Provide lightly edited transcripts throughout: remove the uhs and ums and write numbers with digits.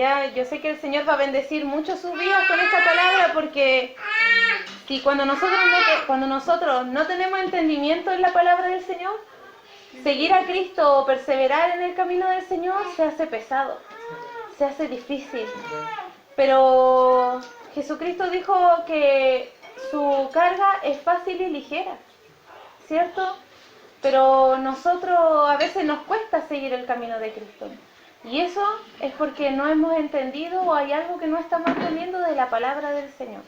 ya yo sé que el Señor va a bendecir mucho sus vidas con esta palabra, porque si cuando nosotros no tenemos entendimiento en la palabra del Señor, seguir a Cristo o perseverar en el camino del Señor se hace pesado, se hace difícil. Pero Jesucristo dijo que su carga es fácil y ligera, ¿cierto? Pero nosotros a veces nos cuesta seguir el camino de Cristo. Y eso es porque no hemos entendido o hay algo que no estamos entendiendo de la palabra del Señor.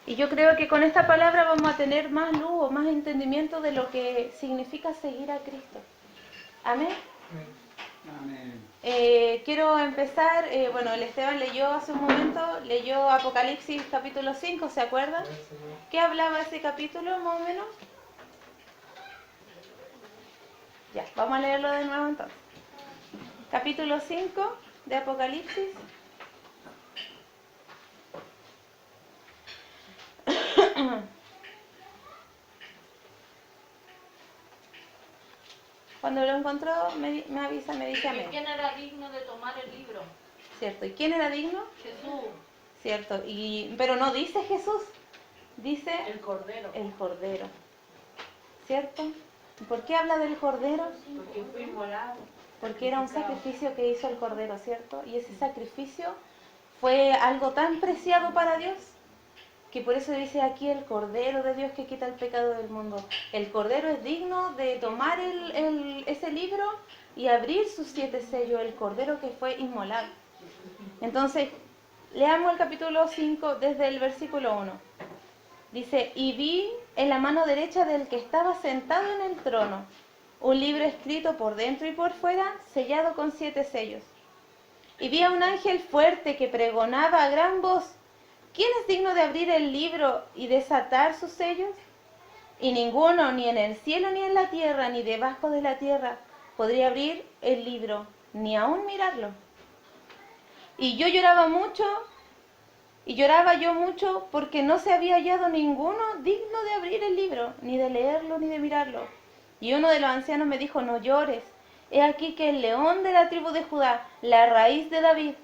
Y yo creo que con esta palabra vamos a tener más luz o más entendimiento de lo que significa seguir a Cristo. Amén. Quiero empezar, bueno, el Esteban leyó hace un momento, leyó Apocalipsis capítulo 5, ¿se acuerdan? ¿Qué hablaba ese capítulo más o menos? Ya, vamos a leerlo de nuevo entonces. Capítulo 5 de Apocalipsis. Cuando lo encontró, me avisa, me dice amén. ¿Quién era digno de tomar el libro? Cierto. ¿Y quién era digno? Jesús. Cierto. Pero no dice Jesús, dice el Cordero. El Cordero. ¿Cierto? ¿Y por qué habla del Cordero? Porque fue inmolado. Porque era un sacrificio que hizo el Cordero, ¿cierto? Y ese sacrificio fue algo tan preciado para Dios, que por eso dice aquí el Cordero de Dios que quita el pecado del mundo. El Cordero es digno de tomar ese libro y abrir sus 7 sellos, el Cordero que fue inmolado. Entonces, leamos el capítulo 5 desde el versículo 1. Dice, y vi en la mano derecha del que estaba sentado en el trono un libro escrito por dentro y por fuera, sellado con 7 sellos. Y vi a un ángel fuerte que pregonaba a gran voz, ¿quién es digno de abrir el libro y desatar sus sellos? Y ninguno, ni en el cielo, ni en la tierra, ni debajo de la tierra, podría abrir el libro, ni aún mirarlo. Y yo lloraba yo mucho, porque no se había hallado ninguno digno de abrir el libro, ni de leerlo, ni de mirarlo. Y uno de los ancianos me dijo, no llores, he aquí que el león de la tribu de Judá, la raíz de David,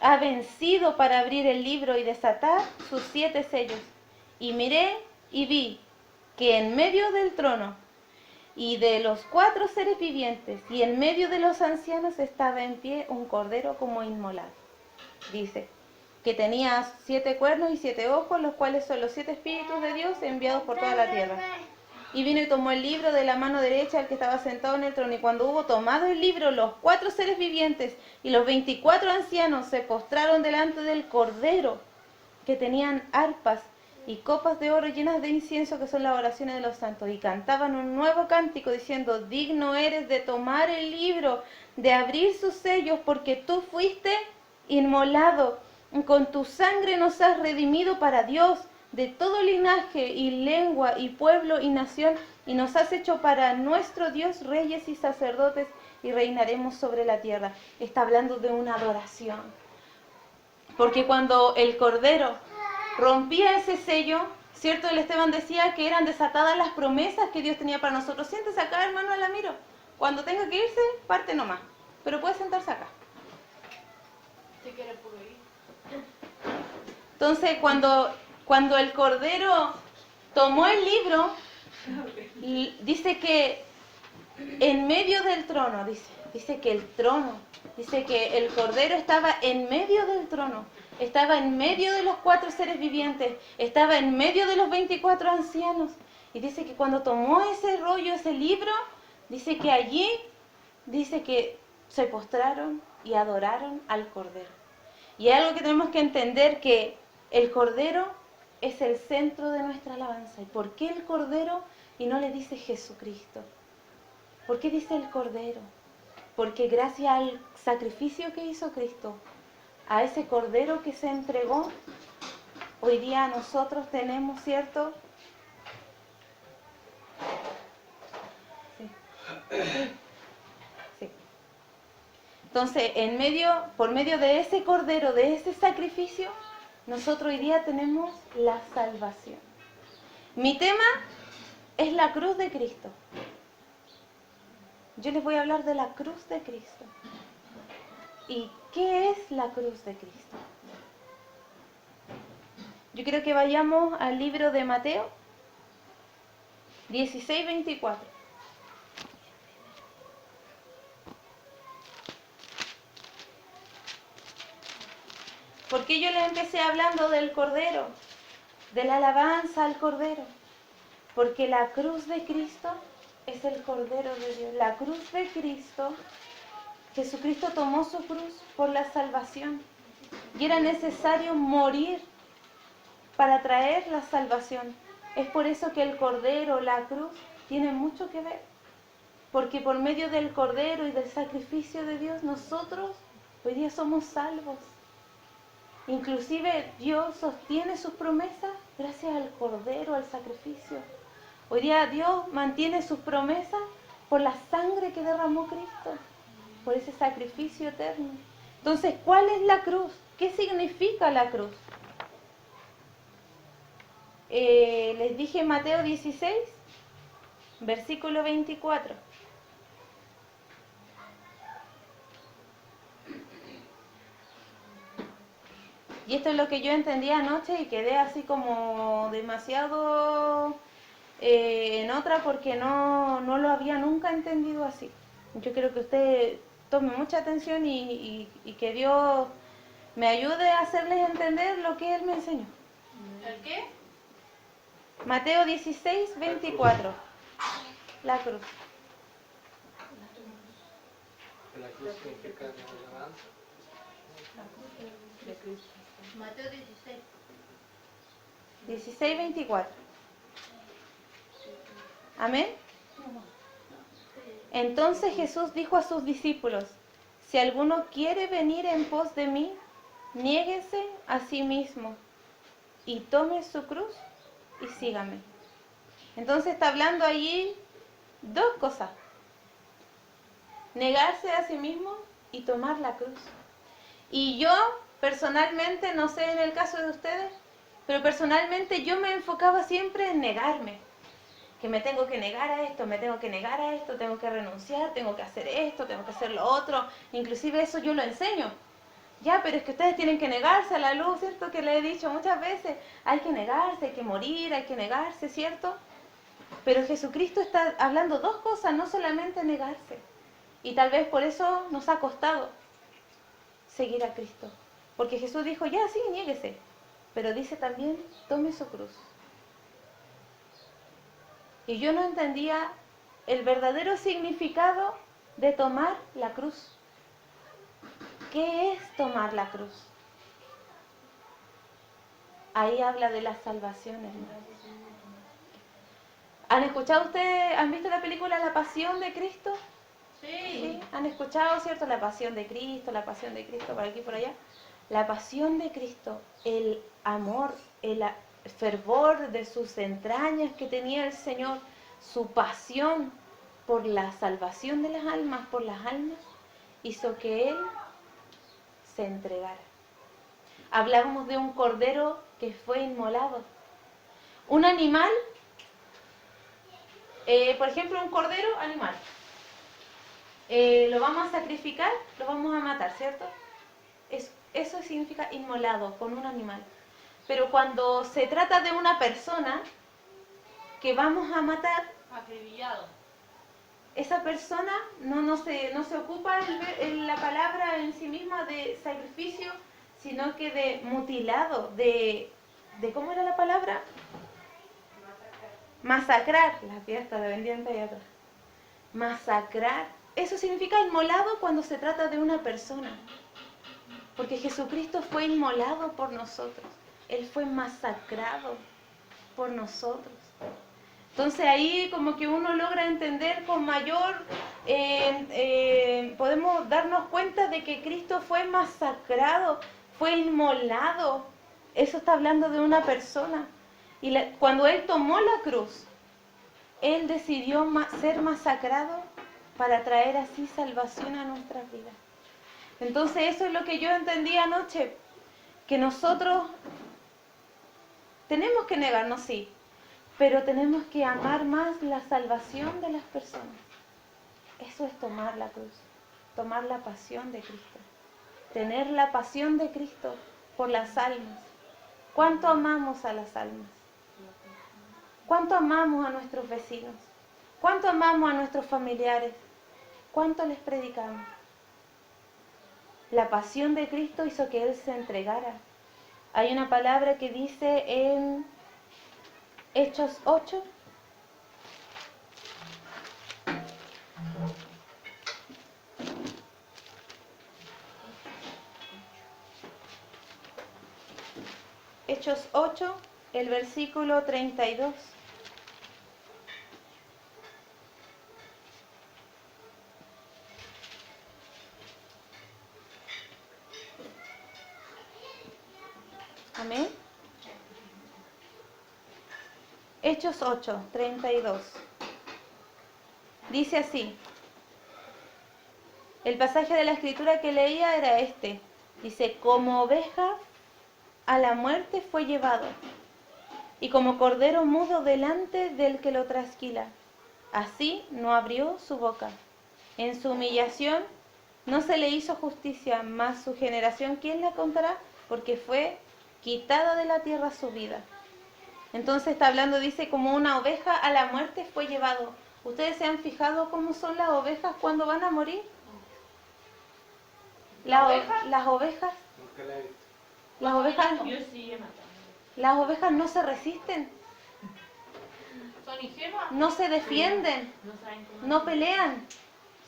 ha vencido para abrir el libro y desatar sus 7 sellos. Y miré y vi que en medio del trono y de los 4 seres vivientes y en medio de los ancianos estaba en pie un cordero como inmolado. Dice que tenía 7 cuernos y 7 ojos, los cuales son los 7 espíritus de Dios enviados por toda la tierra. Y vino y tomó el libro de la mano derecha al que estaba sentado en el trono. Y cuando hubo tomado el libro, los 4 seres vivientes y los 24 ancianos se postraron delante del Cordero, que tenían arpas y copas de oro llenas de incienso, que son las oraciones de los santos. Y cantaban un nuevo cántico diciendo, digno eres de tomar el libro, de abrir sus sellos, porque tú fuiste inmolado. Con tu sangre nos has redimido para Dios de todo linaje y lengua y pueblo y nación, y nos has hecho para nuestro Dios reyes y sacerdotes, y reinaremos sobre la tierra. Está hablando de una adoración. Porque cuando el Cordero rompía ese sello, ¿cierto? El Esteban decía que eran desatadas las promesas que Dios tenía para nosotros. Siéntese acá, hermano Alamiro. Cuando tenga que irse, parte nomás. Pero puede sentarse acá. Si quiere por ahí. Entonces, cuando el Cordero tomó el libro, dice que en medio del trono, dice que el trono, dice que el Cordero estaba en medio del trono, estaba en medio de los 4 seres vivientes, estaba en medio de los 24 ancianos. Y dice que cuando tomó ese rollo, ese libro, dice que allí, dice que se postraron y adoraron al Cordero. Y hay algo que tenemos que entender, que el Cordero es el centro de nuestra alabanza. ¿Y por qué el Cordero y no le dice Jesucristo? ¿Por qué dice el Cordero? Porque gracias al sacrificio que hizo Cristo, a ese Cordero que se entregó, hoy día nosotros tenemos, ¿cierto? Sí. Entonces, por medio de ese Cordero, de ese sacrificio, nosotros hoy día tenemos la salvación. Mi tema es la cruz de Cristo. Yo les voy a hablar de la cruz de Cristo. ¿Y ¿Qué es la cruz de Cristo? Yo quiero que vayamos al libro de Mateo 16:24. ¿Por qué yo les empecé hablando del Cordero? De la alabanza al Cordero. Porque la cruz de Cristo es el Cordero de Dios. La cruz de Cristo, Jesucristo tomó su cruz por la salvación. Y era necesario morir para traer la salvación. Es por eso que el Cordero, la cruz, tiene mucho que ver. Porque por medio del Cordero y del sacrificio de Dios, nosotros hoy día somos salvos. Inclusive Dios sostiene sus promesas gracias al Cordero, al sacrificio. Hoy día Dios mantiene sus promesas por la sangre que derramó Cristo, por ese sacrificio eterno. Entonces, ¿cuál es la cruz? ¿Qué significa la cruz? Les dije en Mateo 16, versículo 24. Y esto es lo que yo entendí anoche y quedé así como demasiado en otra porque no lo había nunca entendido así. Yo quiero que usted tome mucha atención y que Dios me ayude a hacerles entender lo que Él me enseñó. ¿El qué? Mateo 16, 24. La cruz. La cruz significa alabanza. Mateo 16. 16, 24. Amén. Entonces Jesús dijo a sus discípulos: si alguno quiere venir en pos de mí, niéguese a sí mismo y tome su cruz y sígame. Entonces está hablando allí dos cosas: negarse a sí mismo y tomar la cruz. Y yo personalmente, no sé en el caso de ustedes, pero personalmente yo me enfocaba siempre en negarme. Que me tengo que negar a esto, me tengo que negar a esto, tengo que renunciar, tengo que hacer esto, tengo que hacer lo otro. Inclusive eso yo lo enseño. Ya, pero es que ustedes tienen que negarse a la luz, ¿cierto? Que le he dicho muchas veces, hay que negarse, hay que morir, hay que negarse, ¿cierto? Pero Jesucristo está hablando dos cosas, no solamente negarse. Y tal vez por eso nos ha costado seguir a Cristo. Porque Jesús dijo, ya sí, niéguese. Pero dice también, tome su cruz. Y yo no entendía el verdadero significado de tomar la cruz. ¿Qué es tomar la cruz? Ahí habla de la salvación, hermano. ¿Han escuchado ustedes, han visto la película La Pasión de Cristo? Sí. ¿Han escuchado, cierto? La Pasión de Cristo, por aquí y por allá. La Pasión de Cristo, el amor, el fervor de sus entrañas que tenía el Señor, su pasión por la salvación de las almas, por las almas, hizo que Él se entregara. Hablábamos de un cordero que fue inmolado. Un animal, por ejemplo, un cordero animal. Lo vamos a sacrificar, lo vamos a matar, ¿cierto? Eso significa inmolado con un animal. Pero cuando se trata de una persona que vamos a matar, Acribillado. esa persona no se ocupa la palabra en sí misma de sacrificio, sino que de mutilado, de ¿cómo era la palabra? Masacrar. La fiesta de vendiente y atrás. Masacrar. Eso significa inmolado cuando se trata de una persona. Porque Jesucristo fue inmolado por nosotros. Él fue masacrado por nosotros. Entonces ahí como que uno logra entender con mayor, podemos darnos cuenta de que Cristo fue masacrado, fue inmolado. Eso está hablando de una persona. Y cuando Él tomó la cruz, Él decidió ser masacrado para traer así salvación a nuestras vidas. Entonces eso es lo que yo entendí anoche, que nosotros tenemos que negarnos, sí, pero tenemos que amar más la salvación de las personas. Eso es tomar la cruz, tomar la pasión de Cristo. tener la pasión de Cristo por las almas. ¿Cuánto amamos a las almas? ¿Cuánto amamos a nuestros vecinos? ¿Cuánto amamos a nuestros familiares? ¿Cuánto les predicamos? La pasión de Cristo hizo que Él se entregara. Hay una palabra que dice en Hechos 8. Hechos 8, el versículo 32. Amén. Hechos 8, 32. Dice así. El pasaje de la escritura que leía era este. Dice, como oveja a la muerte fue llevado, y como cordero mudo delante del que lo trasquila. Así no abrió su boca. En su humillación no se le hizo justicia, mas su generación, ¿quién la contará? Porque fue quitada de la tierra su vida. Entonces está hablando, dice, como una oveja a la muerte fue llevado. ¿Ustedes se han fijado cómo son las ovejas cuando van a morir? Las ovejas, Nunca la he visto. Yo sí he matado. las ovejas no se resisten, ¿Son ingenuas? no se defienden, No saben cómo. no pelean.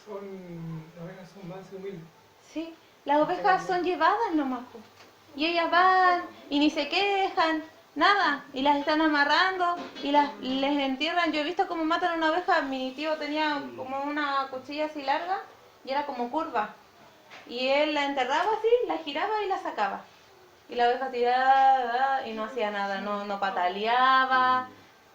Las ovejas son más humildes. Sí, las ovejas son llevadas nomás, po. Y ellas van y ni se quejan, nada, y las están amarrando y les entierran. Yo he visto cómo matan a una oveja. Mi tío tenía como una cuchilla así larga y era como curva, y él la enterraba así, la giraba y la sacaba, y la oveja tiraba y no hacía nada, no pataleaba.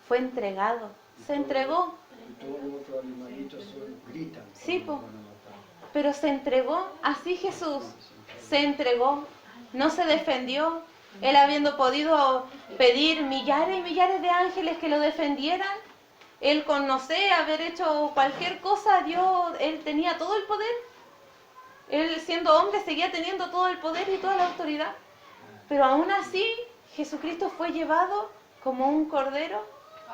Fue entregado, se entregó. Y todos los otros animalitos gritan. Sí, cuando po. van a matar. Pero se entregó, así Jesús se entregó, no se defendió. Él, habiendo podido pedir millares y millares de ángeles que lo defendieran, él con, no sé, haber hecho cualquier cosa, Dios, él tenía todo el poder. Él, siendo hombre, seguía teniendo todo el poder y toda la autoridad. Pero aún así, Jesucristo fue llevado como un cordero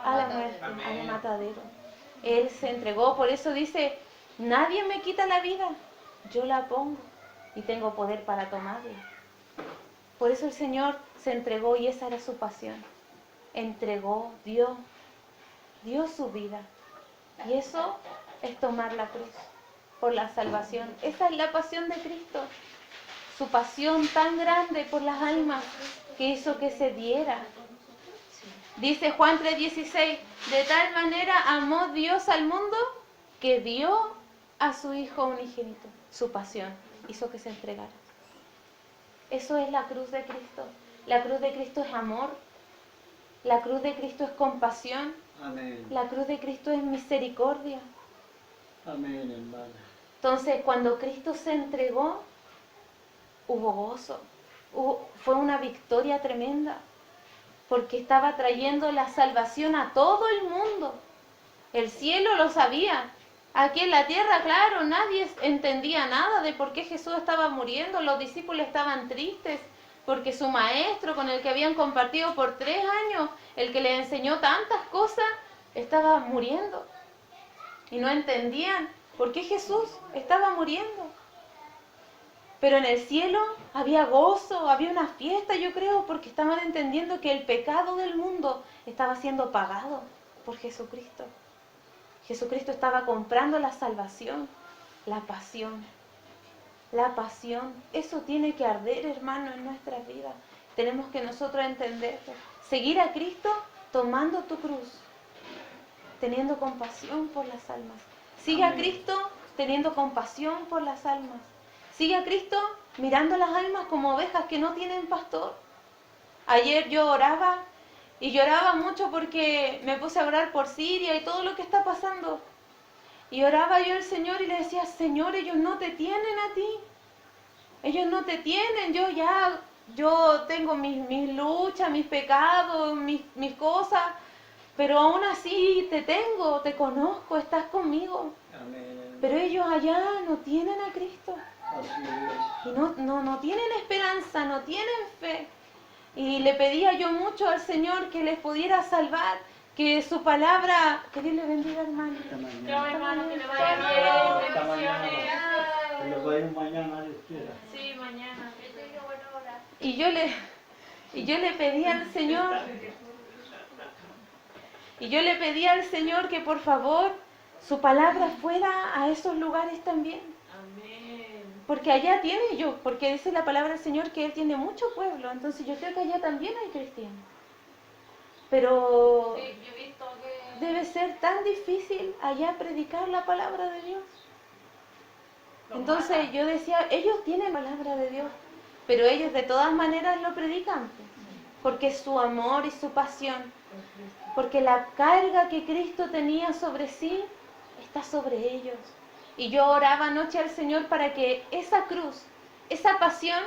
a la muerte, al matadero. Él se entregó, por eso dice, nadie me quita la vida, yo la pongo y tengo poder para tomarla. Por eso el Señor se entregó y esa era su pasión. Entregó, dio su vida. Y eso es tomar la cruz por la salvación. Esa es la pasión de Cristo. Su pasión tan grande por las almas que hizo que se diera. Dice Juan 3:16, de tal manera amó Dios al mundo que dio a su Hijo unigénito. Su pasión hizo que se entregara. Eso es la cruz de Cristo. La cruz de Cristo es amor. La cruz de Cristo es compasión. Amén. La cruz de Cristo es misericordia. Amén, hermana. Entonces, cuando Cristo se entregó, hubo gozo. Fue una victoria tremenda. Porque estaba trayendo la salvación a todo el mundo. El cielo lo sabía. Aquí en la tierra, claro, nadie entendía nada de por qué Jesús estaba muriendo. Los discípulos estaban tristes porque su maestro, con el que habían compartido por 3 años, el que les enseñó tantas cosas, estaba muriendo. Y no entendían por qué Jesús estaba muriendo. Pero en el cielo había gozo, había una fiesta, yo creo, porque estaban entendiendo que el pecado del mundo estaba siendo pagado por Jesucristo. Jesucristo estaba comprando la salvación, la pasión. La pasión, eso tiene que arder, hermano, en nuestras vidas. Tenemos que nosotros entenderlo. Seguir a Cristo tomando tu cruz, teniendo compasión por las almas. Sigue a Cristo teniendo compasión por las almas. Sigue a Cristo mirando las almas como ovejas que no tienen pastor. Ayer yo oraba y lloraba mucho porque me puse a orar por Siria y todo lo que está pasando. Y oraba yo al Señor y le decía, Señor, ellos no te tienen a ti. Ellos no te tienen. Yo tengo mis luchas, mis pecados, mis cosas, pero aún así te tengo, te conozco, estás conmigo. Amén. Pero ellos allá no tienen a Cristo. Así es. Y no tienen esperanza, no tienen fe. Y le pedía yo mucho al Señor que les pudiera salvar, que su palabra, que Dios le bendiga, hermano. Hasta Chao, mañana. hermano, que le vaya Hasta bien. mañana. Bendiciones. Que los vaya mañana, Dios quiera. Sí, mañana. Y yo le pedía al Señor, que por favor su palabra fuera a esos lugares también. Amén. Porque allá porque dice la palabra del Señor que Él tiene mucho pueblo, entonces yo creo que allá también hay cristianos. Pero Sí, yo he visto que... debe ser tan difícil allá predicar la palabra de Dios. Entonces yo decía, ellos tienen palabra de Dios, pero ellos de todas maneras lo predican, porque es su amor y su pasión, porque la carga que Cristo tenía sobre sí está sobre ellos. Y yo oraba anoche al Señor para que esa cruz, esa pasión,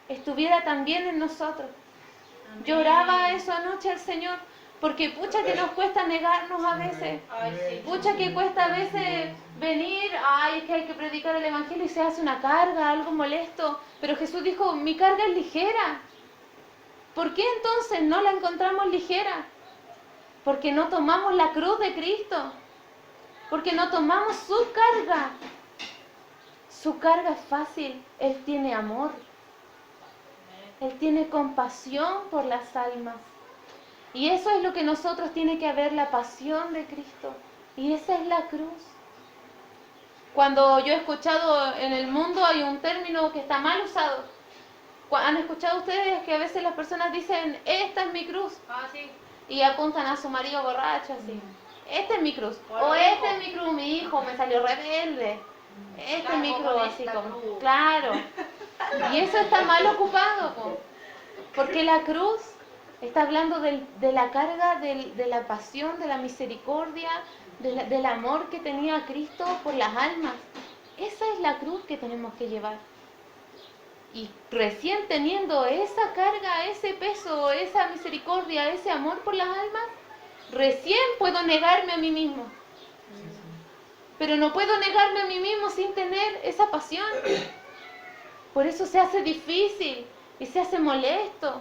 estuviera también en nosotros. Amén. Yo oraba eso anoche al Señor, porque pucha que nos cuesta negarnos a veces. Ay, sí. Pucha que cuesta a veces venir, ay, es que hay que predicar el Evangelio y se hace una carga, algo molesto. Pero Jesús dijo, mi carga es ligera. ¿Por qué entonces no la encontramos ligera? Porque no tomamos la cruz de Cristo. Porque no tomamos su carga. Su carga es fácil. Él tiene amor. Él tiene compasión por las almas. Y eso es lo que nosotros tiene que haber, la pasión de Cristo. Y esa es la cruz. Cuando yo he escuchado en el mundo hay un término que está mal usado. ¿Han escuchado ustedes que a veces las personas dicen, esta es mi cruz? Ah, sí. Y apuntan a su marido borracho así. Esta es mi cruz. O O al esta hijo. es mi cruz, mi hijo me salió rebelde. Esta es mi Cargo cruz, con así esta como. cruz. Claro. Y eso está mal ocupado, po. Porque la cruz está hablando de la carga, de la pasión, de la misericordia, del amor que tenía Cristo por las almas. Esa es la cruz que tenemos que llevar. Y recién teniendo esa carga, ese peso, esa misericordia, ese amor por las almas, recién puedo negarme a mí mismo. Pero no puedo negarme a mí mismo sin tener esa pasión. Por eso se hace difícil y se hace molesto.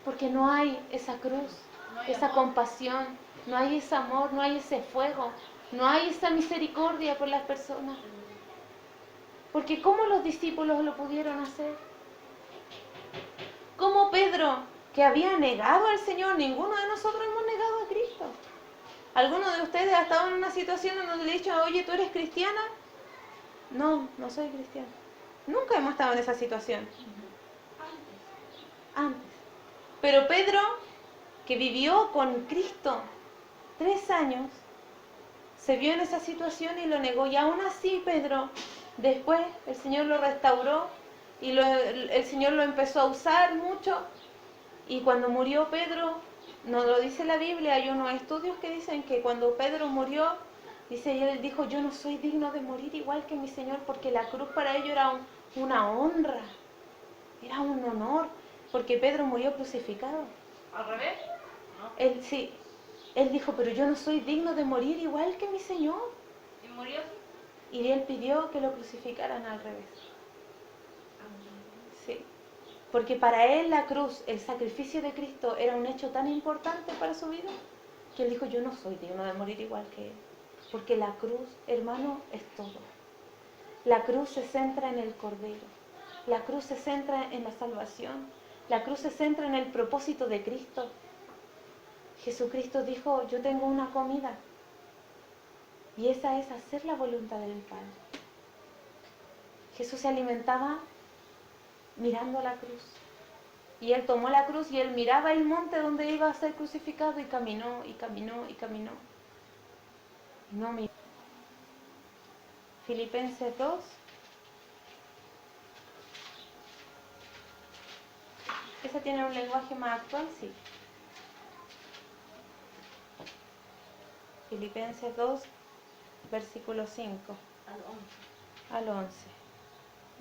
Porque no hay esa cruz, No hay esa amor. compasión, no hay ese amor, no hay ese fuego, no hay esa misericordia por las personas. Porque ¿cómo los discípulos lo pudieron hacer? ¿Cómo Pedro, que había negado al Señor? Ninguno de nosotros hemos negado a Cristo. ¿Alguno de ustedes ha estado en una situación en donde le he dicho, oye, ¿tú eres cristiana? No, no soy cristiana. Nunca hemos estado en esa situación. Antes. Pero Pedro, que vivió con Cristo 3 años, se vio en esa situación y lo negó. Y aún así Pedro, después el Señor lo restauró y el Señor lo empezó a usar mucho. Y cuando murió Pedro, no lo dice la Biblia, hay unos estudios que dicen que cuando Pedro murió, dice, y él dijo, yo no soy digno de morir igual que mi Señor, porque la cruz para ellos era una honra, era un honor, porque Pedro murió crucificado. ¿Al revés? Él sí, él dijo, pero yo no soy digno de morir igual que mi Señor. ¿Y murió así? Y él pidió que lo crucificaran al revés. Sí, porque para él la cruz, el sacrificio de Cristo era un hecho tan importante para su vida, que él dijo, yo no soy digno de morir igual que él. Porque la cruz, hermano, es todo. La cruz se centra en el Cordero. La cruz se centra en la salvación. La cruz se centra en el propósito de Cristo. Jesucristo dijo, yo tengo una comida. Y esa es hacer la voluntad del Padre. Jesús se alimentaba mirando la cruz. Y él tomó la cruz y él miraba el monte donde iba a ser crucificado y caminó, y caminó, y caminó. Y no miró. Filipenses 2. ¿Esa tiene un lenguaje más actual? Sí. Filipenses 2, versículo 5 al 11.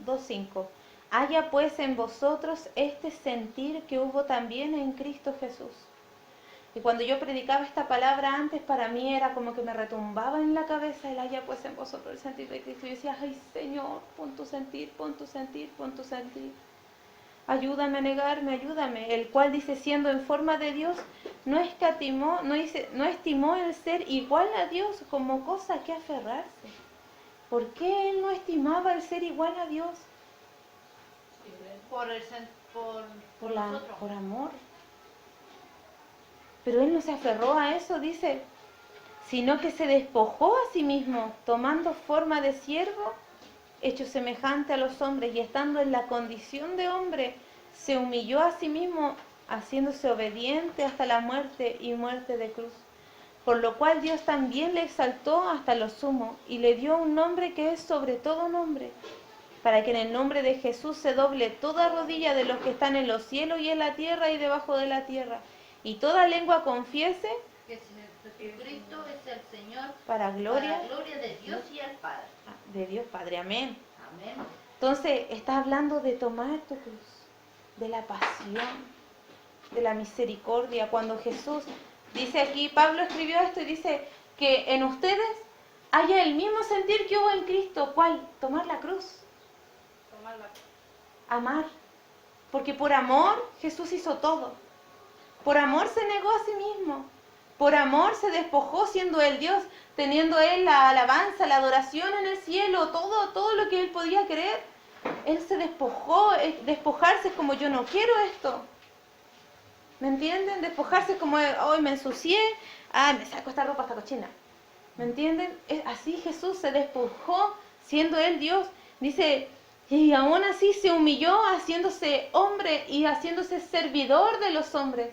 2:5. Haya pues en vosotros este sentir que hubo también en Cristo Jesús, Y cuando yo predicaba esta palabra antes, para mí era como que me retumbaba en la cabeza el haya pues en vosotros el sentir de Cristo. Y yo decía, ay Señor, pon tu sentir, pon tu sentir, pon tu sentir. Ayúdame a negarme, ayúdame. El cual dice, siendo en forma de Dios, no escatimó, no estimó el ser igual a Dios como cosa que aferrarse. ¿Por qué él no estimaba el ser igual a Dios? Por nosotros. Por amor. Pero él no se aferró a eso, dice, sino que se despojó a sí mismo, tomando forma de siervo, hecho semejante a los hombres, y estando en la condición de hombre, se humilló a sí mismo, haciéndose obediente hasta la muerte y muerte de cruz. Por lo cual Dios también le exaltó hasta lo sumo, y le dio un nombre que es sobre todo nombre, para que en el nombre de Jesús se doble toda rodilla de los que están en los cielos y en la tierra y debajo de la tierra, y toda lengua confiese Que Jesucristo es el Señor para gloria de Dios y el Padre. de Dios Padre. Amén. Amén. Entonces está hablando de tomar tu cruz, de la pasión, de la misericordia. Cuando Jesús dice aquí, Pablo escribió esto y dice que en ustedes haya el mismo sentir que hubo en Cristo. ¿Cuál? Tomar la cruz, Tomarla. amar. Porque por amor Jesús hizo todo. Por amor se negó a sí mismo. Por amor se despojó siendo Él Dios, teniendo Él la alabanza, la adoración en el cielo, todo lo que Él podía querer. Él se despojó, despojarse es como yo no quiero esto. ¿Me entienden? Despojarse es como hoy me ensucié, me saco esta ropa, esta cochina. ¿Me entienden? Así Jesús se despojó siendo Él Dios. Dice, y aún así se humilló haciéndose hombre y haciéndose servidor de los hombres.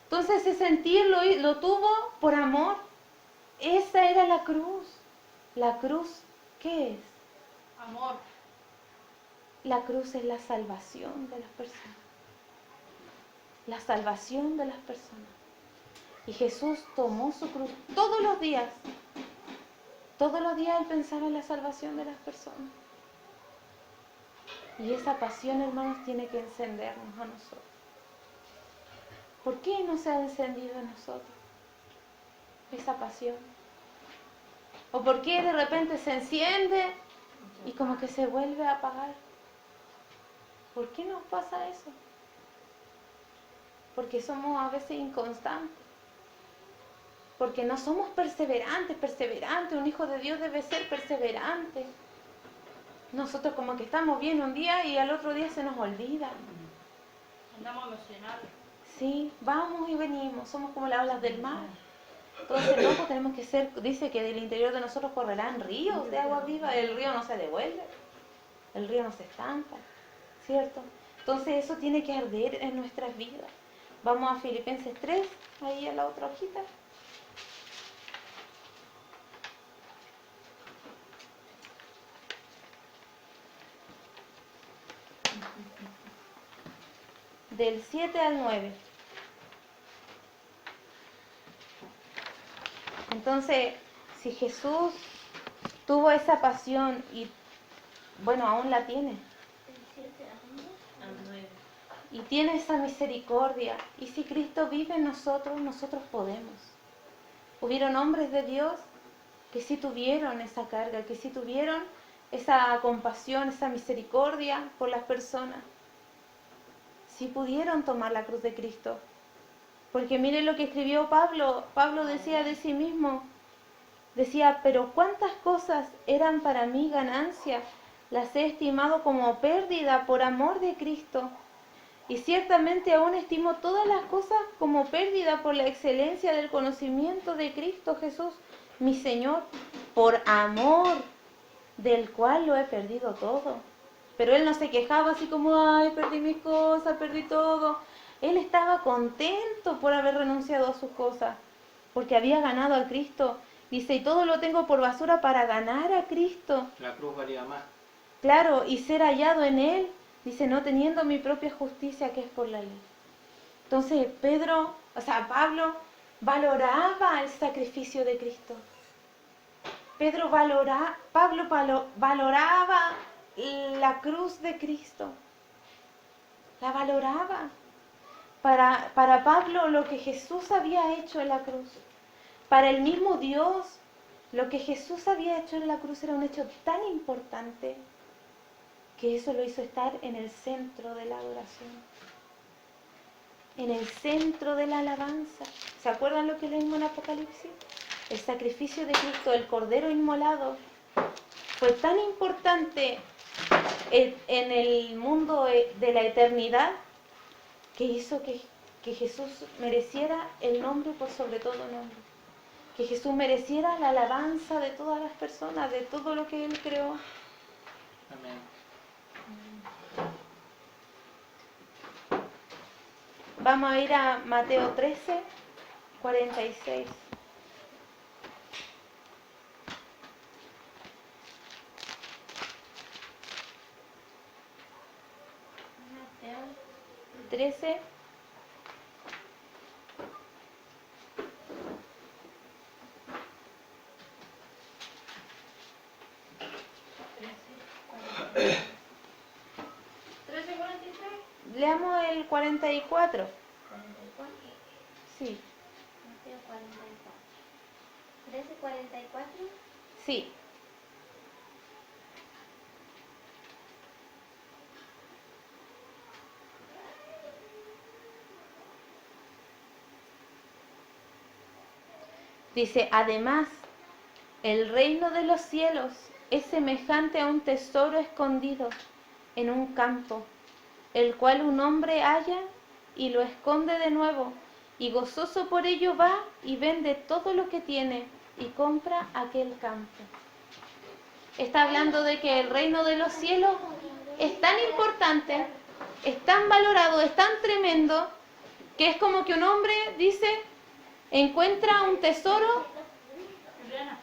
Entonces ese sentir lo tuvo por amor. Esa era la cruz. ¿La cruz qué es? Amor. La cruz es la salvación de las personas. La salvación de las personas. Y Jesús tomó su cruz todos los días. Todos los días Él pensaba en la salvación de las personas. Y esa pasión, hermanos, tiene que encendernos a nosotros. ¿Por qué no se ha encendido en nosotros esa pasión? ¿O por qué de repente se enciende y como que se vuelve a apagar? ¿Por qué nos pasa eso? Porque somos a veces inconstantes. Porque no somos perseverantes. Un hijo de Dios debe ser perseverante. Nosotros como que estamos bien un día y al otro día se nos olvida. Andamos emocionales. Sí, vamos y venimos, somos como las olas del mar. Entonces, no, pues tenemos que ser, dice que del interior de nosotros correrán ríos de agua viva, el río no se devuelve, el río no se estanca, ¿cierto? Entonces eso tiene que arder en nuestras vidas. Vamos a Filipenses 3, ahí a la otra hojita. Del 7 al 9. Entonces, si Jesús tuvo esa pasión y, bueno, aún la tiene, y tiene esa misericordia, y si Cristo vive en nosotros, nosotros podemos. Hubieron hombres de Dios que sí tuvieron esa carga, que sí tuvieron esa compasión, esa misericordia por las personas. Sí pudieron tomar la cruz de Cristo. Porque miren lo que escribió Pablo. Pablo decía de sí mismo, decía, pero cuántas cosas eran para mí ganancia, las he estimado como pérdida por amor de Cristo. Y ciertamente aún estimo todas las cosas como pérdida por la excelencia del conocimiento de Cristo Jesús, mi Señor, por amor del cual lo he perdido todo. Pero él no se quejaba así como, ay, perdí mis cosas, perdí todo. Él estaba contento por haber renunciado a sus cosas, porque había ganado a Cristo. Dice, y todo lo tengo por basura para ganar a Cristo. La cruz valía más. Claro, y ser hallado en Él, dice, no teniendo mi propia justicia que es por la ley. Entonces Pablo valoraba el sacrificio de Cristo. Pablo valoraba la cruz de Cristo. La valoraba. para Pablo lo que Jesús había hecho en la cruz, para el mismo Dios, lo que Jesús había hecho en la cruz era un hecho tan importante que eso lo hizo estar en el centro de la adoración, en el centro de la alabanza. ¿Se acuerdan lo que leímos en Apocalipsis? El sacrificio de Cristo, el Cordero inmolado, fue tan importante en el mundo de la eternidad que hizo que Jesús mereciera el nombre por sobre todo nombre. Que Jesús mereciera la alabanza de todas las personas, de todo lo que Él creó. Amén. Vamos a ir a Mateo 13, 46. Mateo 13. Leamos el 44. 44. Sí, Mateo 44. 13:44. sí. Dice, además, el reino de los cielos es semejante a un tesoro escondido en un campo, el cual un hombre halla y lo esconde de nuevo, y gozoso por ello va y vende todo lo que tiene y compra aquel campo. Está hablando de que el reino de los cielos es tan importante, es tan valorado, es tan tremendo, que es como que un hombre dice, encuentra un tesoro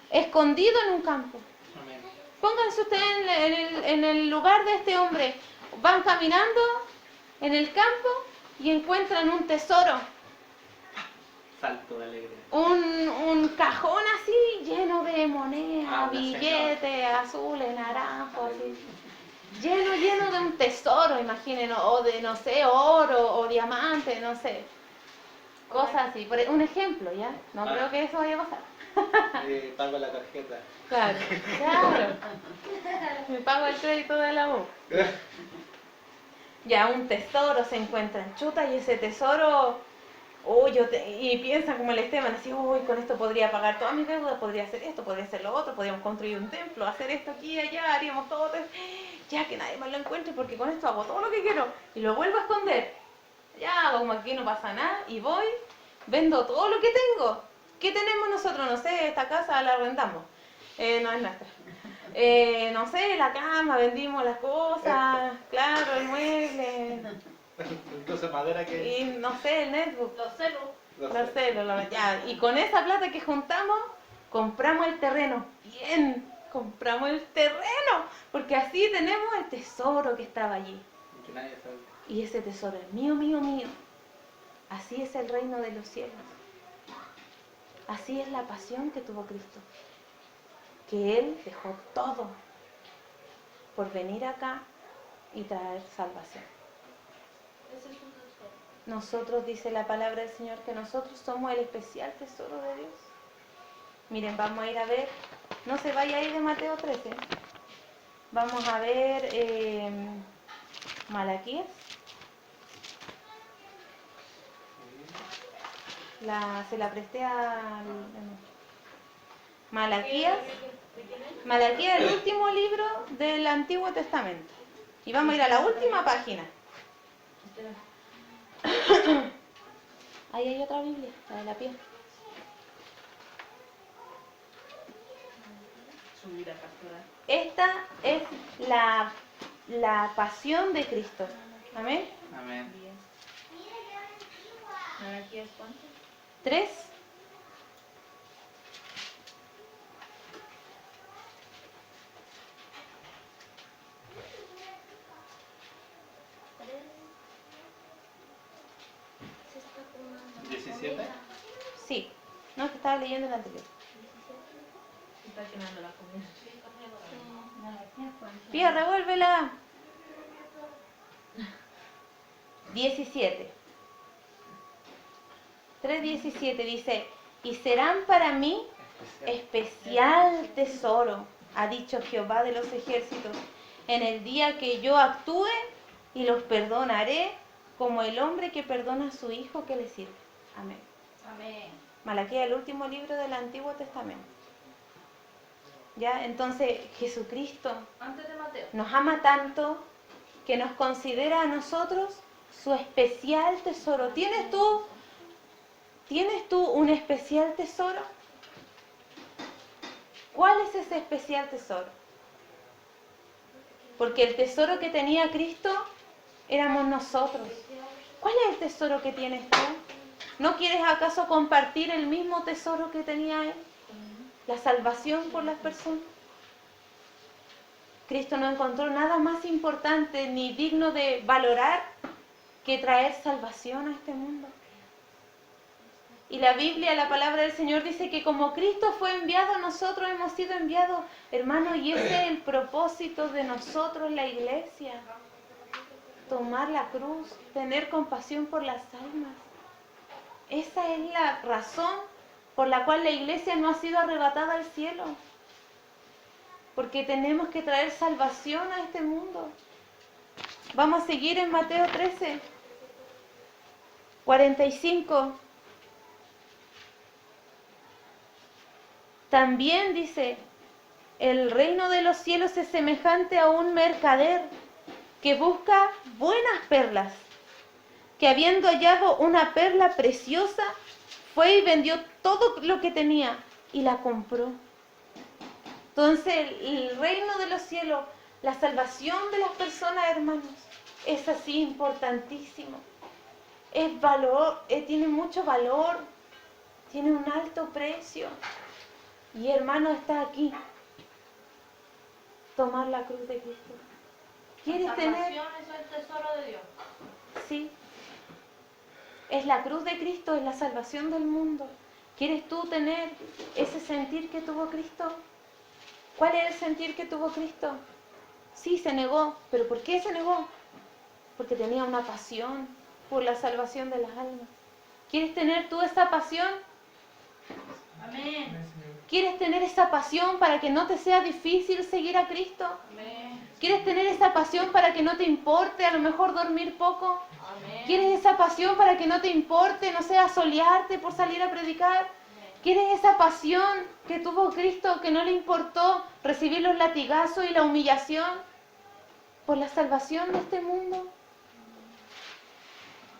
escondido en un campo. Amén. Pónganse ustedes en el lugar de este hombre. Van caminando en el campo y encuentran un tesoro. Salto de alegría. Un cajón así lleno de monedas, Habla, billetes azules, naranjos, así. Lleno de un tesoro, imaginen, o de, no sé, oro o diamante, no sé. Cosas así. Un ejemplo, ¿ya? No creo que eso vaya a pasar. Pago la tarjeta. Claro, claro. Me pago el crédito de la U. Ya un tesoro se encuentra en chuta y ese tesoro, y piensan como el Esteban, así, uy, con esto podría pagar todas mis deudas, podría hacer esto, podría hacer lo otro, podríamos construir un templo, hacer esto aquí y allá, haríamos todo, ya que nadie más lo encuentre porque con esto hago todo lo que quiero y lo vuelvo a esconder. Ya, como aquí no pasa nada y voy, vendo todo lo que tengo. ¿Qué tenemos nosotros? No sé, esta casa la arrendamos, no es nuestra. No sé, la cama, vendimos las cosas, claro, el mueble, Incluso madera que... y no sé, el netbook, Los celos. los celos, ya. Y con esa plata que juntamos, compramos el terreno. Bien, compramos el terreno, porque así tenemos el tesoro que estaba allí. Que nadie sabe. Y ese tesoro es mío, mío, mío. Así es el reino de los cielos. Así es la pasión que tuvo Cristo. Que Él dejó todo por venir acá y traer salvación. Ese es un tesoro. Nosotros, dice la palabra del Señor, que nosotros somos el especial tesoro de Dios. Miren, vamos a ir a ver, no se vaya ahí de Mateo 13. Vamos a ver Malaquías. Se la presté al... Malaquías. Malaquías es el último libro del Antiguo Testamento. Y vamos a ir a la última página. Ahí hay otra Biblia, la de la piel. Esta es la pasión de Cristo. Amén. Amén. ¿Malaquías cuánto? 3. Se está tomando 17. Sí. No, que estaba leyendo el anterior. Está quemando la comida. ¿Malaquías cuánto? Pía, revuélvela. 17. 3:17 dice, y serán para mí especial tesoro, ha dicho Jehová de los ejércitos, en el día que yo actúe y los perdonaré como el hombre que perdona a su hijo que le sirve. Amén. Amén. Malaquías, el último libro del Antiguo Testamento. ¿Ya? Entonces Jesucristo Antes de Mateo. nos ama tanto que nos considera a nosotros su especial tesoro. ¿Tienes tú un especial tesoro? ¿Cuál es ese especial tesoro? Porque el tesoro que tenía Cristo éramos nosotros. ¿Cuál es el tesoro que tienes tú? ¿No quieres acaso compartir el mismo tesoro que tenía Él? La salvación por las personas. Cristo no encontró nada más importante ni digno de valorar que traer salvación a este mundo. Y la Biblia, la palabra del Señor dice que como Cristo fue enviado, nosotros hemos sido enviados, hermanos, y ese es el propósito de nosotros, la iglesia. Tomar la cruz, tener compasión por las almas. Esa es la razón por la cual la iglesia no ha sido arrebatada al cielo. Porque tenemos que traer salvación a este mundo. Vamos a seguir en Mateo 13, 45. También dice, el reino de los cielos es semejante a un mercader que busca buenas perlas, que habiendo hallado una perla preciosa, fue y vendió todo lo que tenía y la compró. Entonces, el reino de los cielos, la salvación de las personas, hermanos, es así importantísimo. Es valor, tiene mucho valor, tiene un alto precio. Y hermano, está aquí. Tomar la cruz de Cristo. ¿Quieres La tener? salvación es el tesoro de Dios. Sí. Es la cruz de Cristo, es la salvación del mundo. ¿Quieres tú tener ese sentir que tuvo Cristo? ¿Cuál es el sentir que tuvo Cristo? Sí, se negó. ¿Pero por qué se negó? Porque tenía una pasión por la salvación de las almas. ¿Quieres tener tú esa pasión? Amén. ¿Quieres tener esa pasión para que no te sea difícil seguir a Cristo? Amén. ¿Quieres tener esa pasión para que no te importe a lo mejor dormir poco? Amén. ¿Quieres esa pasión para que no te importe, no sea solearte por salir a predicar? ¿Quieres esa pasión que tuvo Cristo, que no le importó recibir los latigazos y la humillación por la salvación de este mundo?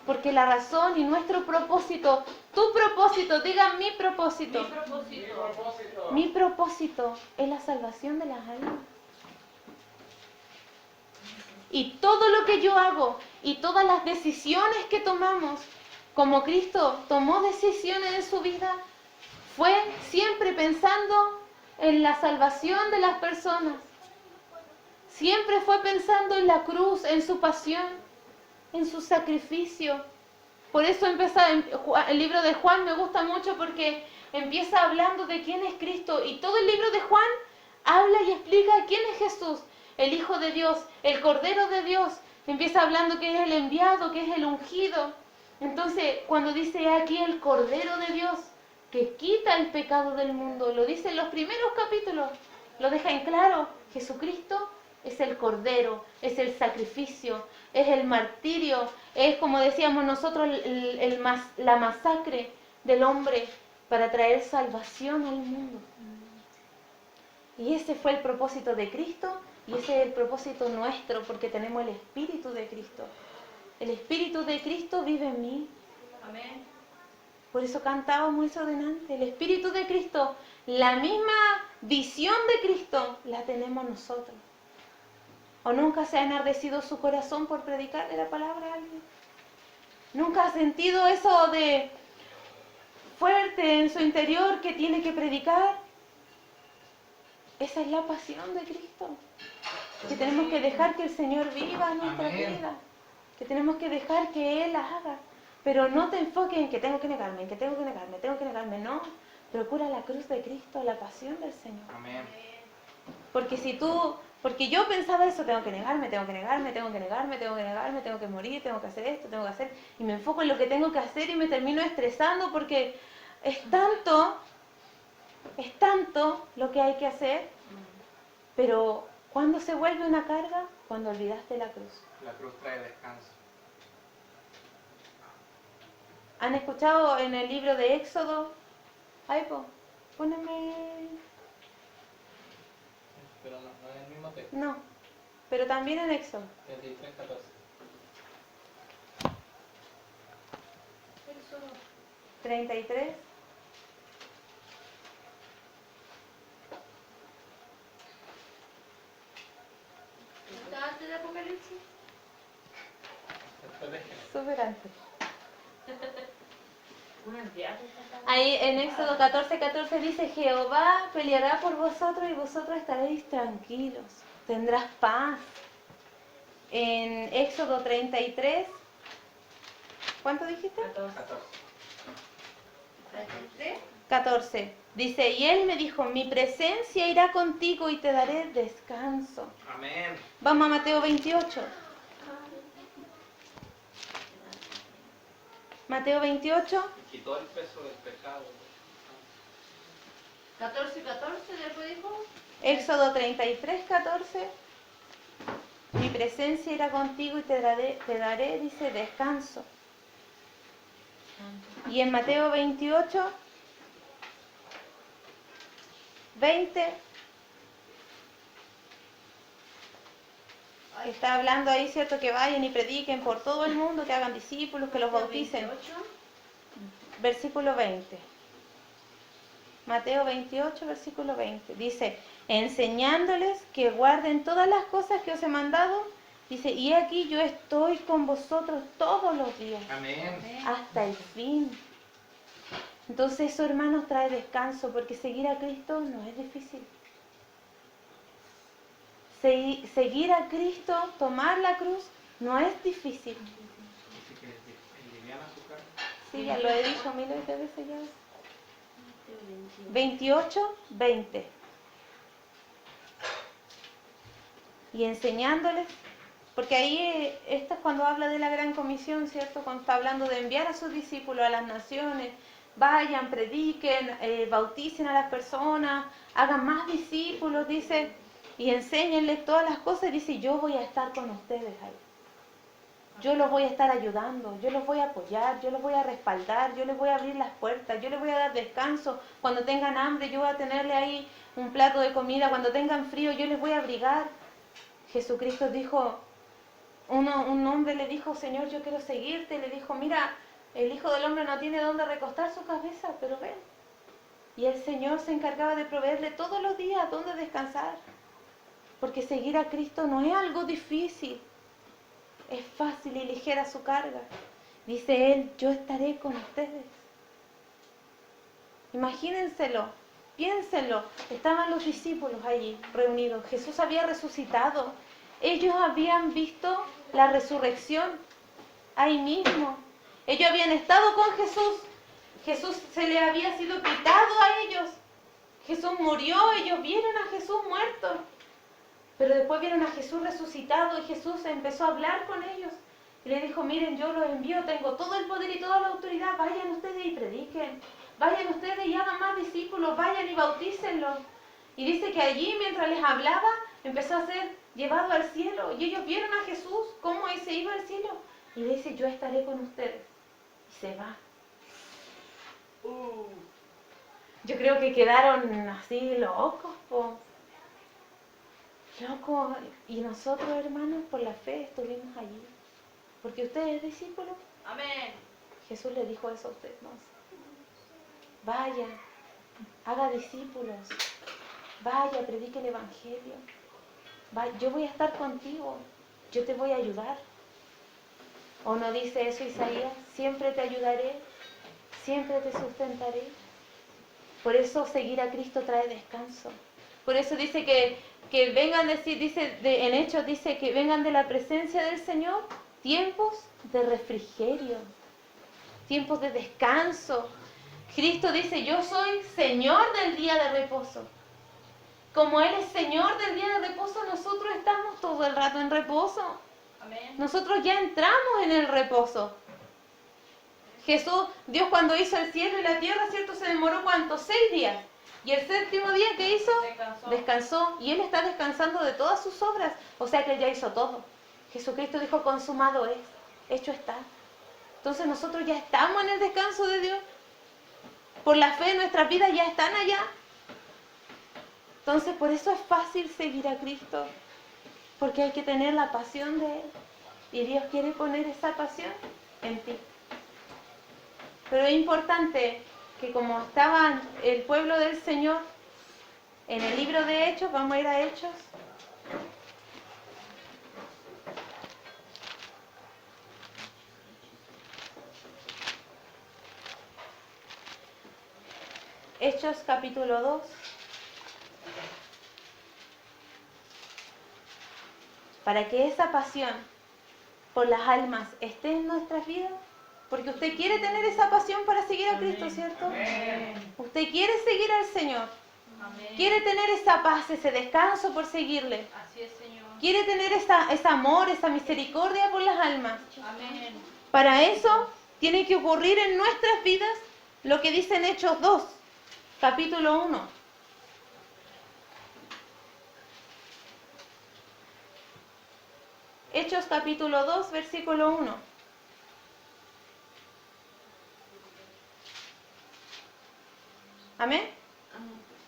Porque la razón y nuestro propósito, tu propósito, digan mi propósito. Mi propósito. Mi propósito es la salvación de las almas. Y todo lo que yo hago y todas las decisiones que tomamos, como Cristo tomó decisiones en su vida, fue siempre pensando en la salvación de las personas. Siempre fue pensando en la cruz, en su pasión, en su sacrificio. Por eso el libro de Juan me gusta mucho porque empieza hablando de quién es Cristo y todo el libro de Juan habla y explica quién es Jesús, el Hijo de Dios, el Cordero de Dios. Empieza hablando que es el enviado, que es el ungido. Entonces, cuando dice aquí el Cordero de Dios, que quita el pecado del mundo, lo dice en los primeros capítulos, lo deja en claro. Jesucristo es el Cordero, es el sacrificio, es el martirio, es, como decíamos nosotros, la masacre del hombre para traer salvación al mundo. Y ese fue el propósito de Cristo y ese es el propósito nuestro, porque tenemos el Espíritu de Cristo. El Espíritu de Cristo vive en mí. Amén. Por eso cantábamos eso delante. El Espíritu de Cristo, la misma visión de Cristo, la tenemos nosotros. ¿O nunca se ha enardecido su corazón por predicarle la palabra a alguien? ¿Nunca ha sentido eso de fuerte en su interior que tiene que predicar? Esa es la pasión de Cristo. Que tenemos que dejar que el Señor viva en nuestra vida. Que tenemos que dejar que Él haga. Pero no te enfoques en que tengo que negarme, no. Procura la cruz de Cristo, la pasión del Señor. Amén. Porque yo pensaba eso, tengo que negarme, tengo que negarme, tengo que negarme, tengo que negarme, tengo que morir, tengo que hacer esto, tengo que hacer, y me enfoco en lo que tengo que hacer y me termino estresando porque es tanto lo que hay que hacer, pero ¿cuándo se vuelve una carga? Cuando olvidaste la cruz. La cruz trae descanso. ¿Han escuchado en el libro de Éxodo? Ay, póneme... Pero no es el mismo texto. No, pero también en Éxodo. 33:14. Éxodo. 33. ¿Está antes de Apocalipsis? Después de Génesis. Súper antes. Unos días. Ahí en Éxodo 14:14 dice, Jehová peleará por vosotros y vosotros estaréis tranquilos, tendrás paz. En Éxodo 33, ¿cuánto dijiste? 14. 33. 14. Dice, y él me dijo, mi presencia irá contigo y te daré descanso. Amén. Vamos a Mateo 28. Mateo 28. Quitó el peso del pecado. 14 y 14, después dijo. Éxodo 33:14. Mi presencia irá contigo y te daré, dice, descanso. Y en Mateo 28, 20, está hablando ahí, ¿cierto? Que vayan y prediquen por todo el mundo, que hagan discípulos, que los bauticen. 28. Versículo 20. Mateo 28, versículo 20. Dice, enseñándoles que guarden todas las cosas que os he mandado. Dice, y aquí yo estoy con vosotros todos los días, Amén. hasta el fin. Entonces eso, hermanos, trae descanso, porque seguir a Cristo no es difícil. Seguir a Cristo, tomar la cruz, no es difícil. Dice que es liviana su carne. Sí, ya lo he dicho miles de veces ya. 28, 20. Y enseñándoles, porque ahí esto es cuando habla de la gran comisión, ¿cierto? Cuando está hablando de enviar a sus discípulos a las naciones, vayan, prediquen, bauticen a las personas, hagan más discípulos, dice, y enséñenles todas las cosas, dice, yo voy a estar con ustedes ahí. Yo los voy a estar ayudando, yo los voy a apoyar, yo los voy a respaldar, yo les voy a abrir las puertas, yo les voy a dar descanso. Cuando tengan hambre, yo voy a tenerle ahí un plato de comida. Cuando tengan frío, yo les voy a abrigar. Jesucristo dijo, un hombre le dijo, Señor, yo quiero seguirte. Le dijo, mira, el Hijo del Hombre no tiene dónde recostar su cabeza, pero ven. Y el Señor se encargaba de proveerle todos los días dónde descansar. Porque seguir a Cristo no es algo difícil. Es fácil y ligera su carga. Dice Él, yo estaré con ustedes. Imagínenselo, piénsenlo. Estaban los discípulos allí reunidos. Jesús había resucitado. Ellos habían visto la resurrección ahí mismo. Ellos habían estado con Jesús. Jesús se le había sido quitado a ellos. Jesús murió, ellos vieron a Jesús muerto. Pero después vieron a Jesús resucitado y Jesús empezó a hablar con ellos. Y le dijo, miren, yo los envío, tengo todo el poder y toda la autoridad. Vayan ustedes y prediquen. Vayan ustedes y hagan más discípulos. Vayan y bautícenlos. Y dice que allí, mientras les hablaba, empezó a ser llevado al cielo. Y ellos vieron a Jesús, cómo él se iba al cielo. Y le dice, yo estaré con ustedes. Y se va. Yo creo que quedaron así locos, po. Loco, y nosotros, hermanos, por la fe estuvimos allí. Porque usted es discípulo. Amén. Jesús le dijo eso a usted, ¿no? Vaya, haga discípulos. Vaya, predique el Evangelio. Vaya, yo voy a estar contigo. Yo te voy a ayudar. ¿O no dice eso Isaías? Siempre te ayudaré. Siempre te sustentaré. Por eso seguir a Cristo trae descanso. Por eso dice que vengan, en Hechos dice que vengan de la presencia del Señor tiempos de refrigerio, tiempos de descanso. Cristo dice, yo soy Señor del día de reposo. Como Él es Señor del día de reposo, nosotros estamos todo el rato en reposo. Amén. Nosotros ya entramos en el reposo. Jesús, Dios cuando hizo el cielo y la tierra, ¿cierto? Se demoró ¿cuánto? 6 días. Y el séptimo día, ¿qué hizo? Descansó. Descansó. Y Él está descansando de todas sus obras. O sea que Él ya hizo todo. Jesucristo dijo, consumado es, hecho está. Entonces nosotros ya estamos en el descanso de Dios. Por la fe nuestras vidas ya están allá. Entonces por eso es fácil seguir a Cristo. Porque hay que tener la pasión de Él. Y Dios quiere poner esa pasión en ti. Pero es importante que como estaba el pueblo del Señor en el libro de Hechos, vamos a ir a Hechos. Hechos capítulo 2. Para que esa pasión por las almas esté en nuestras vidas. Porque usted quiere tener esa pasión para seguir a Cristo, ¿cierto? Usted quiere seguir al Señor. Amén. Quiere tener esa paz, ese descanso por seguirle. Así es, Señor. Quiere tener ese amor, esa misericordia por las almas. Amén. Para eso tiene que ocurrir en nuestras vidas lo que dice en Hechos 2, capítulo 1. Hechos capítulo 2, versículo 1. Amén.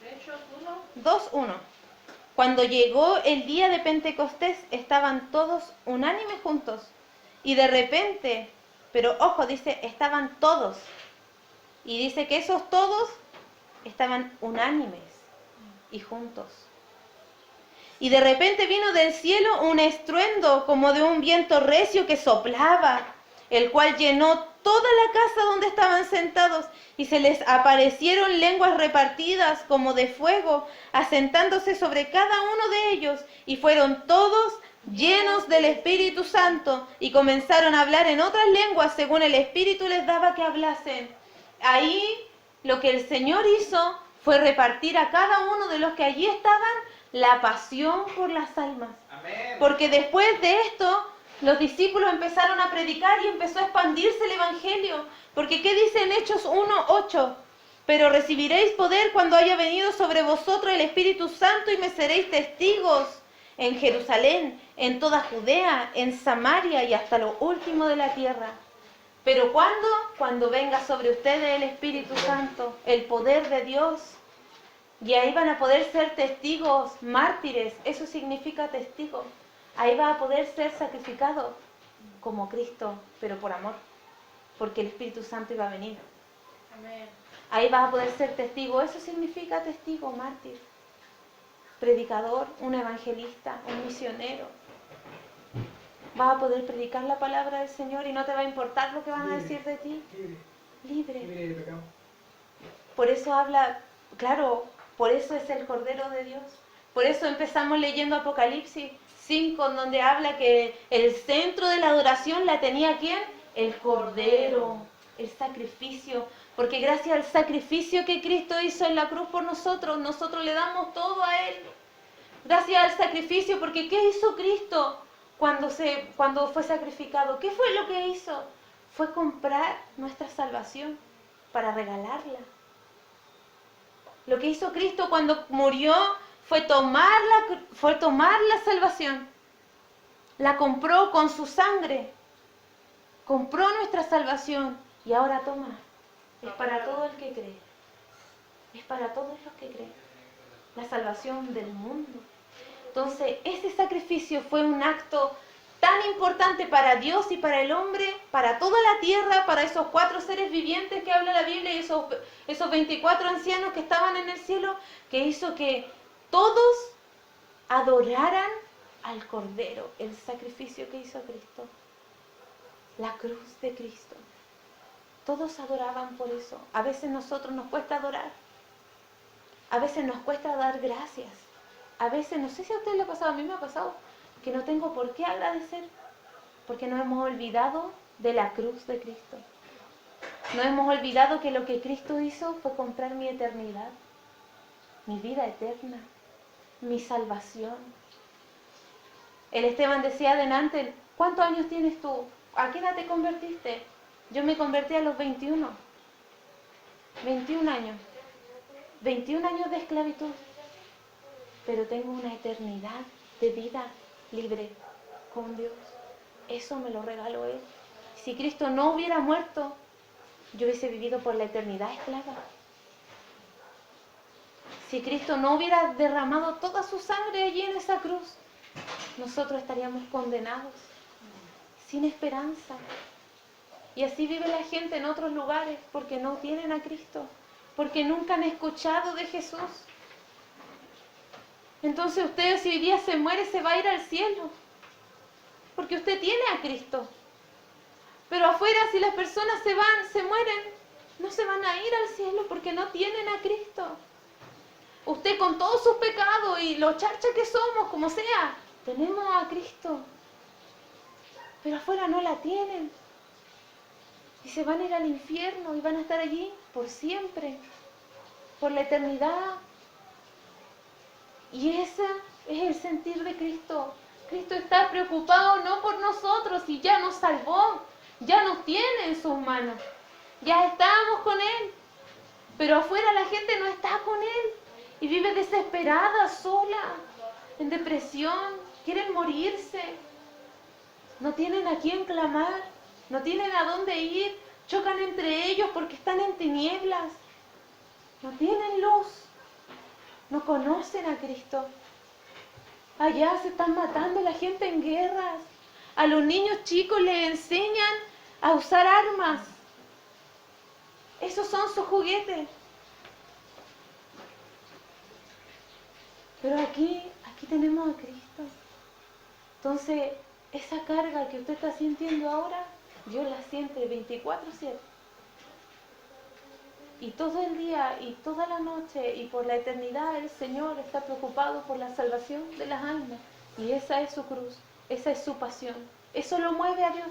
Hechos 1. 2:1. Cuando llegó el día de Pentecostés, estaban todos unánimes juntos. Y de repente, pero ojo, dice, estaban todos. Y dice que esos todos estaban unánimes y juntos. Y de repente vino del cielo un estruendo como de un viento recio que soplaba, el cual llenó toda la casa donde estaban sentados, y se les aparecieron lenguas repartidas como de fuego, asentándose sobre cada uno de ellos, y fueron todos llenos del Espíritu Santo, y comenzaron a hablar en otras lenguas según el Espíritu les daba que hablasen. Ahí lo que el Señor hizo fue repartir a cada uno de los que allí estaban la pasión por las almas. Amén. Porque después de esto, los discípulos empezaron a predicar y empezó a expandirse el Evangelio. Porque ¿qué dice en Hechos 1:8? Pero recibiréis poder cuando haya venido sobre vosotros el Espíritu Santo y me seréis testigos en Jerusalén, en toda Judea, en Samaria y hasta lo último de la tierra. Pero ¿cuándo? Cuando venga sobre ustedes el Espíritu Santo, el poder de Dios. Y ahí van a poder ser testigos, mártires, eso significa testigo. Ahí va a poder ser sacrificado como Cristo, pero por amor, porque el Espíritu Santo iba a venir. Amén. Ahí vas a poder ser testigo, eso significa testigo, mártir, predicador, un evangelista, un misionero. Vas a poder predicar la palabra del Señor y no te va a importar lo que van a decir de ti. Libre. Libre. Libre de pecado. Por eso habla, claro, por eso es el Cordero de Dios. Por eso empezamos leyendo Apocalipsis 5, donde habla que el centro de la adoración la tenía ¿quién? El Cordero, el sacrificio. Porque gracias al sacrificio que Cristo hizo en la cruz por nosotros, nosotros le damos todo a Él. Gracias al sacrificio, porque ¿qué hizo Cristo cuando fue sacrificado? ¿Qué fue lo que hizo? Fue comprar nuestra salvación para regalarla. Lo que hizo Cristo cuando murió fue tomar la salvación. La compró con su sangre. Compró nuestra salvación y ahora toma. Es para todo el que cree. Es para todos los que creen. La salvación del mundo. Entonces, ese sacrificio fue un acto tan importante para Dios y para el hombre, para toda la tierra, para esos 4 seres vivientes que habla la Biblia y esos 24 ancianos que estaban en el cielo, que hizo que todos adoraran al Cordero, el sacrificio que hizo Cristo, la cruz de Cristo. Todos adoraban por eso. A veces nosotros nos cuesta adorar. A veces nos cuesta dar gracias. A veces, no sé si a usted le ha pasado, a mí me ha pasado, que no tengo por qué agradecer, porque nos hemos olvidado de la cruz de Cristo. Nos hemos olvidado que lo que Cristo hizo fue comprar mi eternidad, mi vida eterna. mi salvación. El Esteban decía adelante, ¿cuántos años tienes tú? ¿A qué edad te convertiste? Yo me convertí a los 21. 21 años. 21 años de esclavitud. Pero tengo una eternidad de vida libre con Dios. Eso me lo regaló Él. Si Cristo no hubiera muerto, yo hubiese vivido por la eternidad esclava. Si Cristo no hubiera derramado toda su sangre allí en esa cruz, nosotros estaríamos condenados, sin esperanza. Y así vive la gente en otros lugares, porque no tienen a Cristo, porque nunca han escuchado de Jesús. Entonces usted, si hoy día se muere, se va a ir al cielo, porque usted tiene a Cristo. Pero afuera, si las personas se mueren, no se van a ir al cielo porque no tienen a Cristo. Usted con todos sus pecados y los charchas que somos, como sea, tenemos a Cristo. Pero afuera no la tienen. Y se van a ir al infierno y van a estar allí por siempre, por la eternidad. Y ese es el sentir de Cristo. Cristo está preocupado no por nosotros y ya nos salvó, ya nos tiene en sus manos. Ya estamos con Él. Pero afuera la gente no está con Él. Y vive desesperada, sola, en depresión, quieren morirse. No tienen a quién clamar, no tienen a dónde ir, chocan entre ellos porque están en tinieblas. No tienen luz, no conocen a Cristo. Allá se están matando la gente en guerras. A los niños chicos les enseñan a usar armas. Esos son sus juguetes. Pero aquí tenemos a Cristo. Entonces, esa carga que usted está sintiendo ahora, Dios la siente 24/7. Y todo el día y toda la noche y por la eternidad el Señor está preocupado por la salvación de las almas. Y esa es su cruz, esa es su pasión. Eso lo mueve a Dios.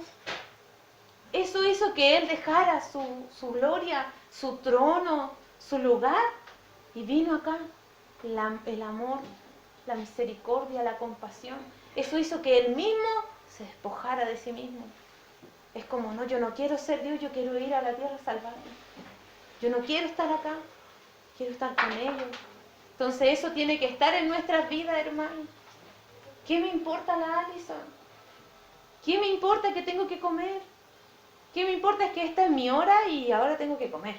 Eso hizo que Él dejara su gloria, su trono, su lugar. Y vino acá el amor, la misericordia, la compasión. Eso hizo que Él mismo se despojara de sí mismo. Es como, no, yo no quiero ser Dios, yo quiero ir a la tierra a salvarme. Yo no quiero estar acá, quiero estar con ellos. Entonces eso tiene que estar en nuestras vidas, hermanos. ¿Qué me importa la Alison? ¿Qué me importa que tengo que comer? ¿Qué me importa es que esta es mi hora y ahora tengo que comer?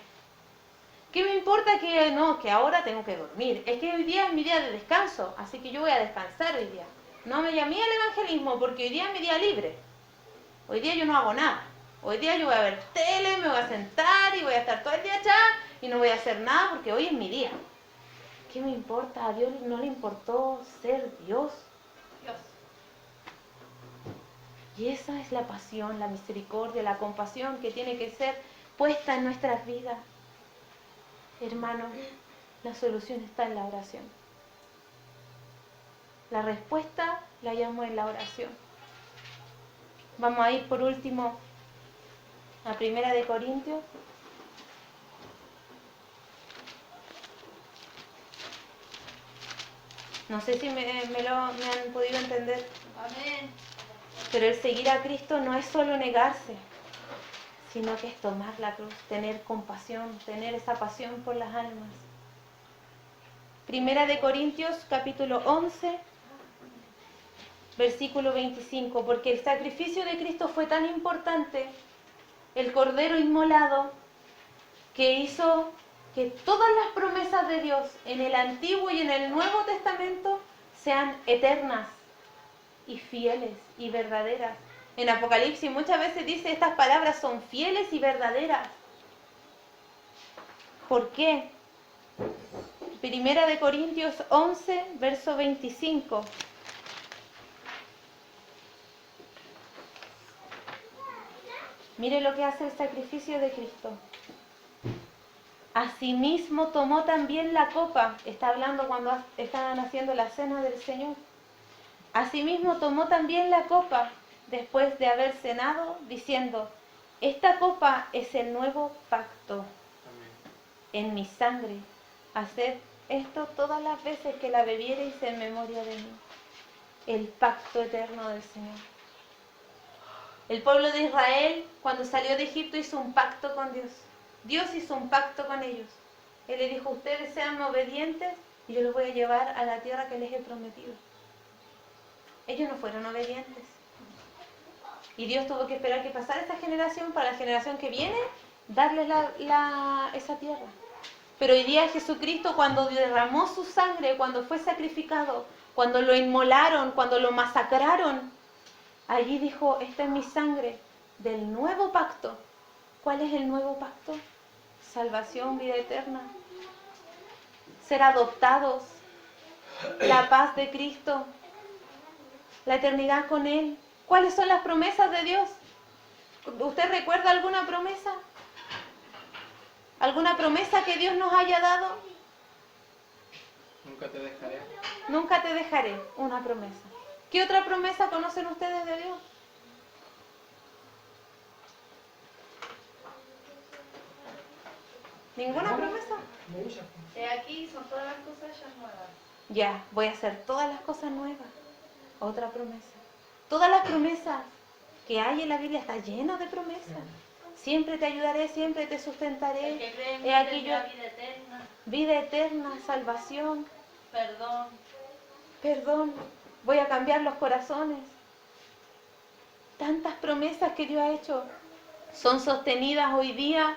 ¿Qué me importa que no, que ahora tengo que dormir? Es que hoy día es mi día de descanso, así que yo voy a descansar hoy día. No me llamé al evangelismo porque hoy día es mi día libre. Hoy día yo no hago nada. Hoy día yo voy a ver tele, me voy a sentar y voy a estar todo el día allá y no voy a hacer nada porque hoy es mi día. ¿Qué me importa? A Dios no le importó ser Dios. Dios. Y esa es la pasión, la misericordia, la compasión que tiene que ser puesta en nuestras vidas. Hermanos, la solución está en la oración. La respuesta la hallamos en la oración. Vamos a ir por último a 1 Corintios. No sé si me han podido entender. Amén. Pero el seguir a Cristo no es solo negarse, sino que es tomar la cruz, tener compasión, tener esa pasión por las almas. 1 Corintios capítulo 11, versículo 25, porque el sacrificio de Cristo fue tan importante, el Cordero inmolado, que hizo que todas las promesas de Dios en el Antiguo y en el Nuevo Testamento sean eternas y fieles y verdaderas. En Apocalipsis muchas veces dice estas palabras son fieles y verdaderas. ¿Por qué? 1 Corintios 11, verso 25. Mire lo que hace el sacrificio de Cristo. Asimismo tomó también la copa. Está hablando cuando estaban haciendo la cena del Señor. Asimismo tomó también la copa después de haber cenado, diciendo: esta copa es el nuevo pacto en mi sangre. Haced esto todas las veces que la bebiereis en memoria de mí. El pacto eterno del Señor. El pueblo de Israel, cuando salió de Egipto, hizo un pacto con Dios. Dios hizo un pacto con ellos. Él les dijo, ustedes sean obedientes y yo los voy a llevar a la tierra que les he prometido. Ellos no fueron obedientes. Y Dios tuvo que esperar que pasara esta generación para la generación que viene, darles esa tierra. Pero hoy día Jesucristo, cuando derramó su sangre, cuando fue sacrificado, cuando lo inmolaron, cuando lo masacraron, allí dijo, esta es mi sangre del nuevo pacto. ¿Cuál es el nuevo pacto? Salvación, vida eterna. Ser adoptados, la paz de Cristo, la eternidad con Él. ¿Cuáles son las promesas de Dios? ¿Usted recuerda alguna promesa? ¿Alguna promesa que Dios nos haya dado? Nunca te dejaré. Nunca te dejaré, una promesa. ¿Qué otra promesa conocen ustedes de Dios? ¿Ninguna promesa? Muchas. De aquí son todas las cosas ya nuevas. Ya, voy a hacer todas las cosas nuevas. Otra promesa. Todas las promesas que hay en la Biblia están llenas de promesas. Siempre te ayudaré, siempre te El sustentaré. que cree en mí He aquí tendrá yo, vida eterna, vida eterna, salvación, perdón. perdón. Voy a cambiar los corazones. Tantas promesas que Dios ha hecho son sostenidas hoy día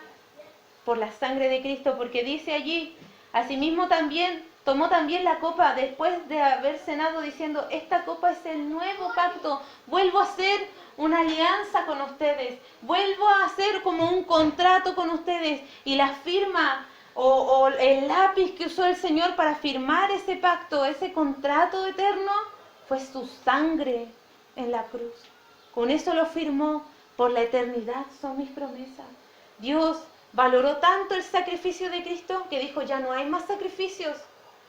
por la sangre de Cristo, porque dice allí, asimismo también, tomó también la copa después de haber cenado diciendo, esta copa es el nuevo pacto, vuelvo a hacer una alianza con ustedes, vuelvo a hacer como un contrato con ustedes, y la firma o el lápiz que usó el Señor para firmar ese pacto, ese contrato eterno, fue su sangre en la cruz. Con eso lo firmó, por la eternidad son mis promesas. Dios valoró tanto el sacrificio de Cristo que dijo, ya no hay más sacrificios.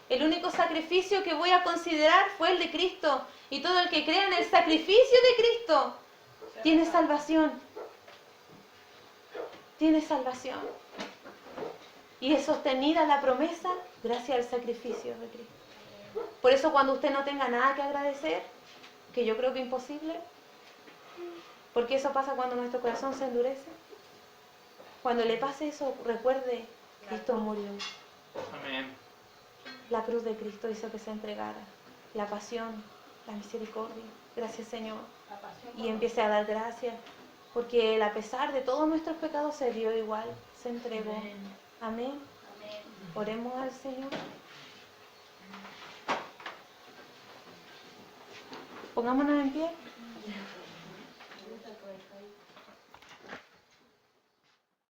El único sacrificio que voy a considerar fue el de Cristo. Y todo el que crea en el sacrificio de Cristo tiene salvación. Tiene salvación. Y es sostenida la promesa gracias al sacrificio de Cristo. Por eso cuando usted no tenga nada que agradecer, que yo creo que es imposible, porque eso pasa cuando nuestro corazón se endurece, cuando le pase eso, recuerde, Cristo murió. Amén. La cruz de Cristo hizo que se entregara. La pasión, la misericordia. Gracias, Señor. Y empiece a dar gracias, porque Él, a pesar de todos nuestros pecados, se dio igual, se entregó. Amén. Oremos al Señor. Pongámonos en pie.